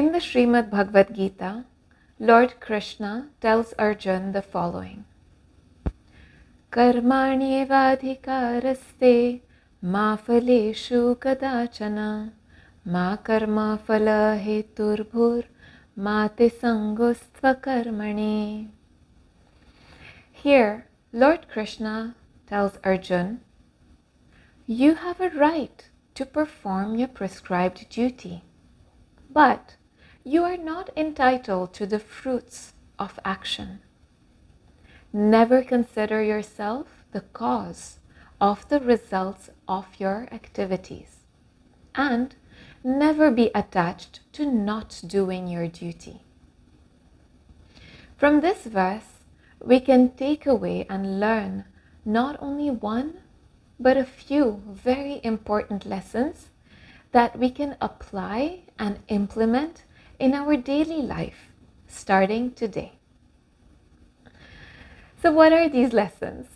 In the Srimad Bhagavat Gita, Lord Krishna tells Arjuna the following. Karmanyevadhikaraste ma phaleshu kadachana ma karma phala heturbhur ma te sangostva karmane. Here, Lord Krishna tells Arjuna, you have a right to perform your prescribed duty, but you are not entitled to the fruits of action. Never consider yourself the cause of the results of your activities, and never be attached to not doing your duty. From this verse, we can take away and learn not only one, but a few very important lessons that we can apply and implement in our daily life, starting today. So what are these lessons?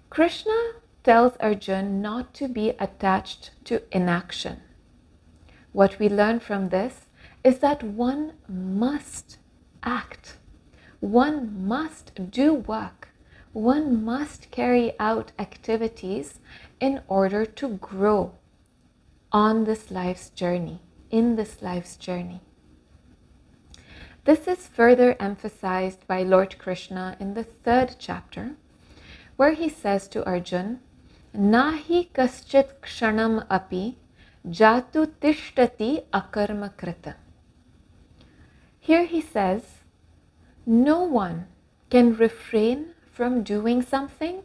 Krishna tells Arjuna not to be attached to inaction. What we learn from this is that one must act, one must do work, one must carry out activities in order to grow on this life's journey, in this life's journey. This is further emphasized by Lord Krishna in the 3rd chapter, where he says to Arjuna, Nahi kaschit kshanam api jatu tishtati akarma krita. Here he says, no one can refrain from doing something,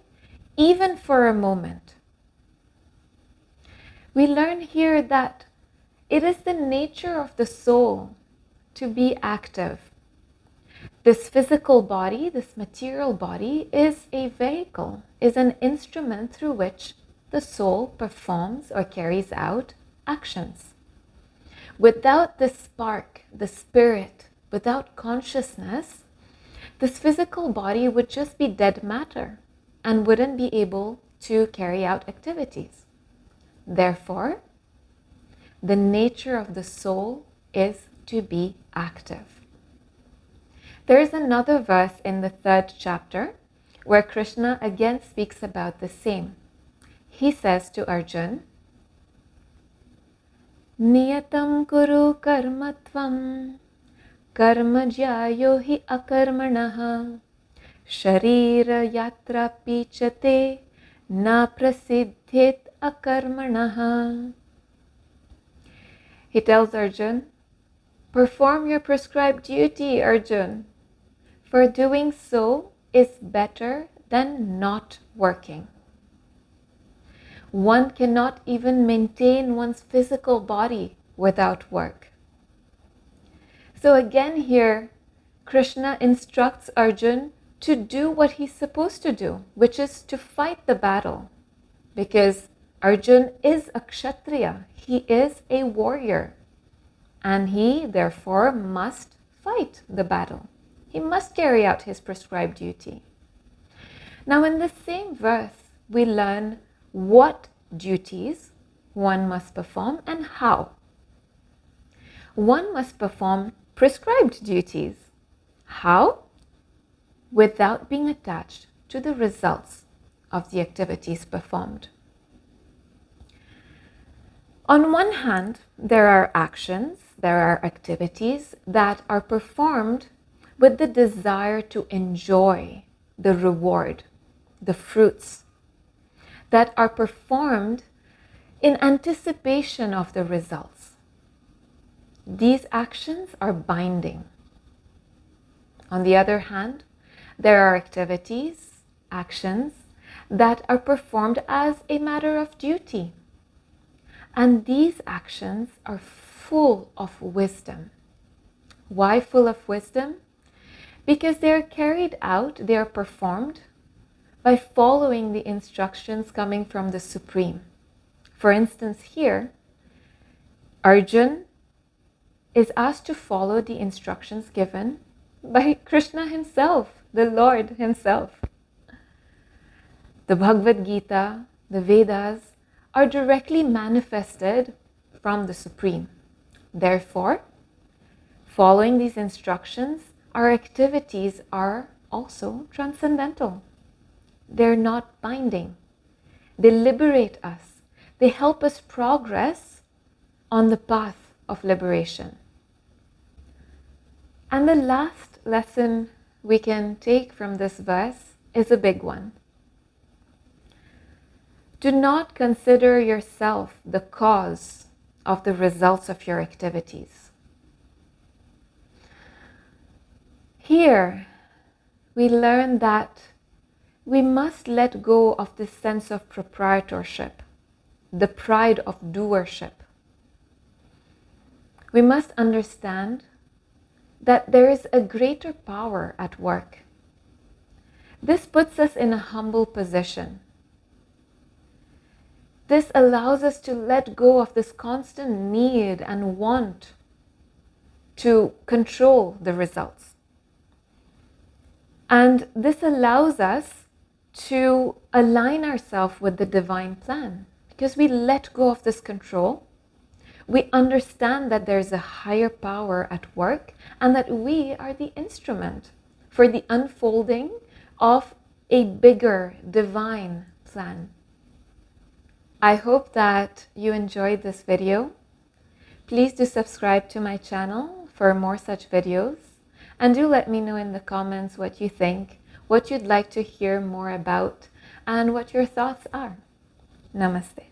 even for a moment. We learn here that it is the nature of the soul to be active. This physical body, this material body, is a vehicle, is an instrument through which the soul performs or carries out actions. Without the spark, the spirit, without consciousness, this physical body would just be dead matter and wouldn't be able to carry out activities. Therefore, the nature of the soul is to be active. There is another verse in the 3rd chapter where Krishna again speaks about the same. He says to Arjuna, Niyatam kuru karmatvam karma jyayo hi akarmanaha sharira yatra pichate na prasiddhet akarmanaha. He tells Arjuna, perform your prescribed duty, Arjuna, for doing so is better than not working. One cannot even maintain one's physical body without work. So again here, Krishna instructs Arjuna to do what he's supposed to do, which is to fight the battle. Because Arjuna is a kshatriya, he is a warrior. And he therefore must fight the battle. He must carry out his prescribed duty. Now in the same verse, we learn what duties one must perform and how. One must perform prescribed duties. How? Without being attached to the results of the activities performed. On one hand, there are actions, there are activities that are performed with the desire to enjoy the reward, the fruits, that are performed in anticipation of the results. These actions are binding. On the other hand, there are activities, actions that are performed as a matter of duty. And these actions are full of wisdom. Why full of wisdom? Because they are carried out, they are performed by following the instructions coming from the Supreme. For instance, here, Arjuna is asked to follow the instructions given by Krishna himself, the Lord himself. The Bhagavat Gita, the Vedas, are directly manifested from the Supreme. Therefore, following these instructions, our activities are also transcendental. They're not binding. They liberate us. They help us progress on the path of liberation. And the last lesson we can take from this verse is a big one. Do not consider yourself the cause of the results of your activities. Here, we learn that we must let go of this sense of proprietorship, the pride of doership. We must understand that there is a greater power at work. This puts us in a humble position. This allows us to let go of this constant need and want to control the results. And this allows us to align ourselves with the divine plan. Because we let go of this control, we understand that there's a higher power at work and that we are the instrument for the unfolding of a bigger divine plan. I hope that you enjoyed this video. Please do subscribe to my channel for more such videos, and do let me know in the comments what you think, what you'd like to hear more about, and what your thoughts are. Namaste.